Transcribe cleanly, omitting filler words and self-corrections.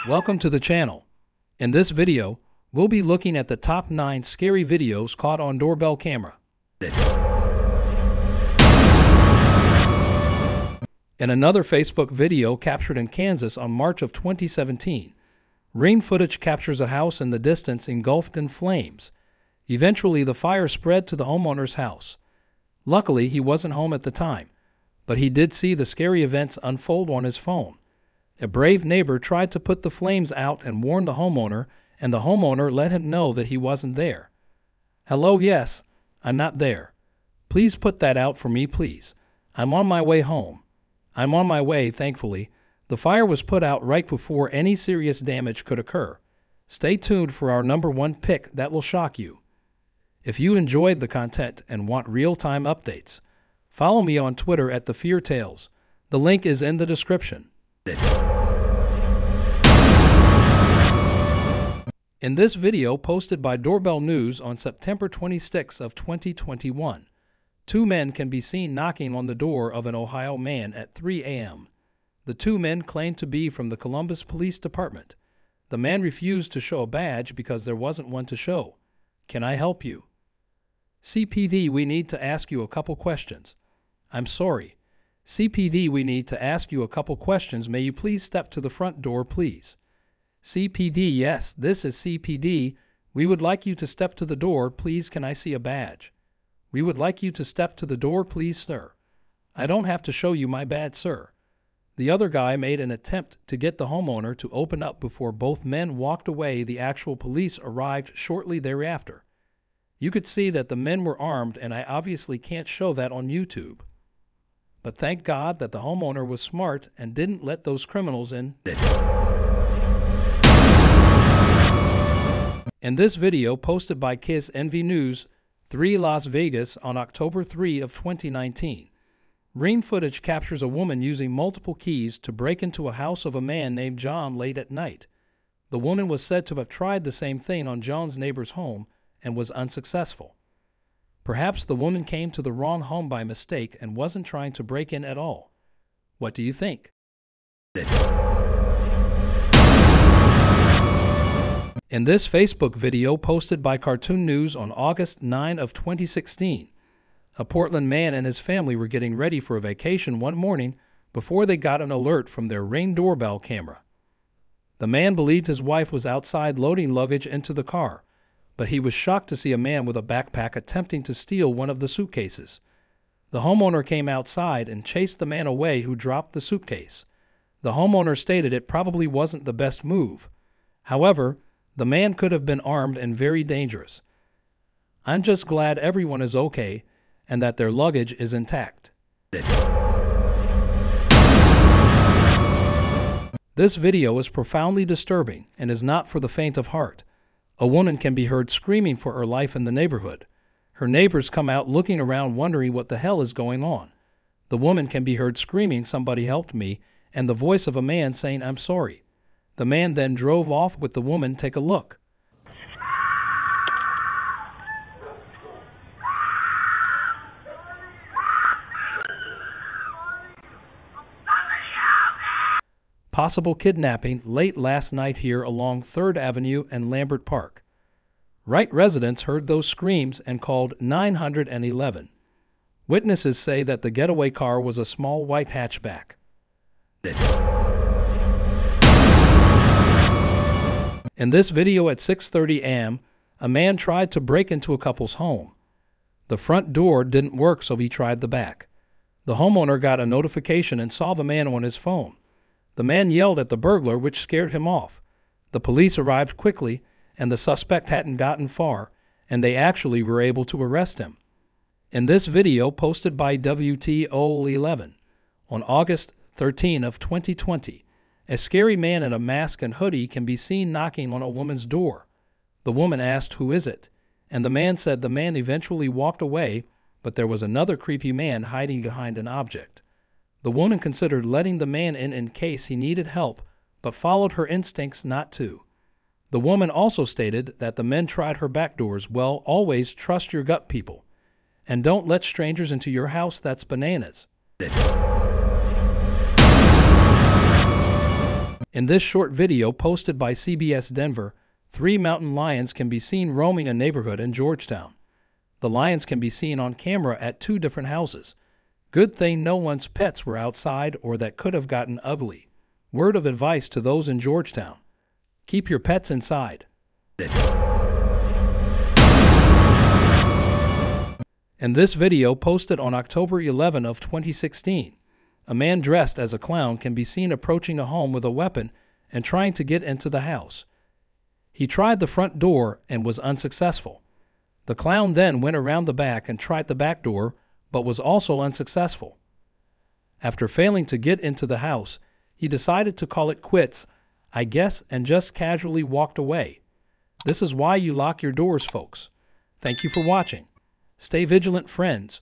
Welcome to the channel. In this video, we'll be looking at the top 9 scary videos caught on doorbell camera. In another Facebook video captured in Kansas on March of 2017, rain footage captures a house in the distance engulfed in flames. Eventually, the fire spread to the homeowner's house. Luckily, he wasn't home at the time, but he did see the scary events unfold on his phone. A brave neighbor tried to put the flames out and warn the homeowner, and the homeowner let him know that he wasn't there. "Hello, yes, I'm not there. Please put that out for me, please. I'm on my way home." "I'm on my way," thankfully. The fire was put out right before any serious damage could occur. Stay tuned for our number 1 pick that will shock you. If you enjoyed the content and want real-time updates, follow me on Twitter at The Fear Tales. The link is in the description. In this video posted by Doorbell News on September 26 of 2021, 2 men can be seen knocking on the door of an Ohio man at 3 a.m. The 2 men claimed to be from the Columbus Police Department. The man refused to show a badge because there wasn't one to show. "Can I help you?" "CPD, we need to ask you a couple questions." "I'm sorry. CPD, we need to ask you a couple questions. May you please step to the front door, please?" "CPD, yes, this is CPD. We would like you to step to the door, please. Can I see a badge?" "We would like you to step to the door, please, sir." "I don't have to show you my badge, sir." The other guy made an attempt to get the homeowner to open up before both men walked away. The actual police arrived shortly thereafter. You could see that the men were armed, and I obviously can't show that on YouTube. But thank God that the homeowner was smart and didn't let those criminals in. In this video posted by Kiss Envy News 3 Las Vegas on October 3 of 2019, rain footage captures a woman using multiple keys to break into a house of a man named John late at night. The woman was said to have tried the same thing on John's neighbor's home and was unsuccessful. Perhaps the woman came to the wrong home by mistake and wasn't trying to break in at all. What do you think? In this Facebook video posted by Cartoon News on August 9 of 2016, a Portland man and his family were getting ready for a vacation one morning before they got an alert from their Ring doorbell camera. The man believed his wife was outside loading luggage into the car, but he was shocked to see a man with a backpack attempting to steal one of the suitcases. The homeowner came outside and chased the man away, who dropped the suitcase. The homeowner stated it probably wasn't the best move. However, the man could have been armed and very dangerous. "I'm just glad everyone is okay and that their luggage is intact." This video is profoundly disturbing and is not for the faint of heart. A woman can be heard screaming for her life in the neighborhood. Her neighbors come out looking around wondering what the hell is going on. The woman can be heard screaming, "Somebody helped me," and the voice of a man saying, "I'm sorry." The man then drove off with the woman. Take a look. Possible kidnapping late last night here along 3rd Avenue and Lambert Park. Wright residents heard those screams and called 911. Witnesses say that the getaway car was a small white hatchback. In this video at 6:30 a.m., a man tried to break into a couple's home. The front door didn't work, so he tried the back. The homeowner got a notification and saw the man on his phone. The man yelled at the burglar, which scared him off. The police arrived quickly, and the suspect hadn't gotten far, and they actually were able to arrest him. In this video posted by WTO11 on August 13 of 2020, a scary man in a mask and hoodie can be seen knocking on a woman's door. The woman asked, "Who is it?" and the man said the man eventually walked away, but there was another creepy man hiding behind an object. The woman considered letting the man in case he needed help, but followed her instincts not to. The woman also stated that the men tried her back doors. "Well, always trust your gut, people. And don't let strangers into your house. That's bananas." In this short video posted by CBS Denver, 3 mountain lions can be seen roaming a neighborhood in Georgetown. The lions can be seen on camera at 2 different houses. Good thing no one's pets were outside or that could have gotten ugly. Word of advice to those in Georgetown: keep your pets inside. In this video posted on October 11 of 2016, a man dressed as a clown can be seen approaching a home with a weapon and trying to get into the house. He tried the front door and was unsuccessful. The clown then went around the back and tried the back door, but was also unsuccessful. After failing to get into the house, he decided to call it quits, I guess, and just casually walked away. This is why you lock your doors, folks. Thank you for watching. Stay vigilant, friends.